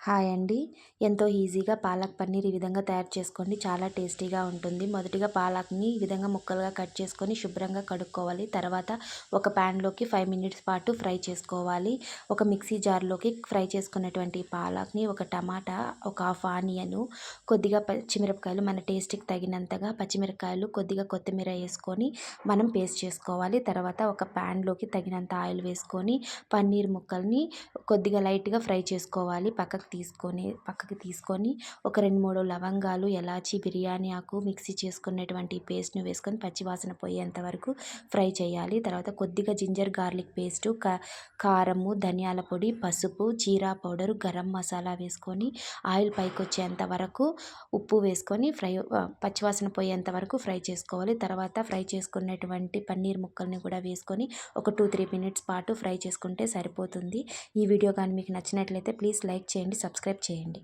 Hi అండి. ఎంతో ఈజీగా పాలక్ పన్నీర్ ఈ విధంగా తయారు చేసుకోండి. చాలా టేస్టీగా ఉంటుంది. మొదటిగా పాలక్ని ఈ విధంగా ముక్కలుగా కట్ చేసుకొని శుభ్రంగా కడుక్కోవాలి. తర్వాత ఒక ప్యాన్లోకి 5 మినిట్స్ పాటు ఫ్రై చేసుకోవాలి. ఒక మిక్సీ జార్లోకి ఫ్రై చేసుకున్నటువంటి పాలక్ని, ఒక టమాటా, ఒక హాఫ్ ఆనియను, కొద్దిగా పచ్చిమిరపకాయలు, మన టేస్ట్కి తగినంతగా పచ్చిమిరపకాయలు, కొద్దిగా కొత్తిమీర వేసుకొని మనం పేస్ట్ చేసుకోవాలి. తర్వాత ఒక ప్యాన్లోకి తగినంత ఆయిల్ వేసుకొని పన్నీర్ ముక్కల్ని కొద్దిగా లైట్గా ఫ్రై చేసుకోవాలి. పక్కకి తీసుకొని ఒక 2-3 లవంగాలు, ఎలాచి, బిర్యానీ ఆకు, మిక్సీ చేసుకున్నటువంటి పేస్ట్‌ని వేసుకొని పచ్చివాసన పోయేంత వరకు ఫ్రై చేయాలి. తర్వాత కొద్దిగా జింజర్ గార్లిక్ పేస్టు, కారము, ధనియాల పొడి, పసుపు, జీరా పౌడరు, గరం మసాలా వేసుకొని ఆయిల్ పైకొచ్చేంత వరకు ఉప్పు వేసుకొని పచ్చివాసన పోయేంత వరకు ఫ్రై చేసుకోవాలి. తర్వాత ఫ్రై చేసుకున్నటువంటి పన్నీర్ ముక్కల్ని కూడా వేసుకొని ఒక 2-3 మినిట్స్ పాటు ఫ్రై చేసుకుంటే సరిపోతుంది. ఈ వీడియో కానీ మీకు నచ్చినట్లయితే ప్లీజ్ లైక్ చేయండి, సబ్స్క్రైబ్ చేయండి.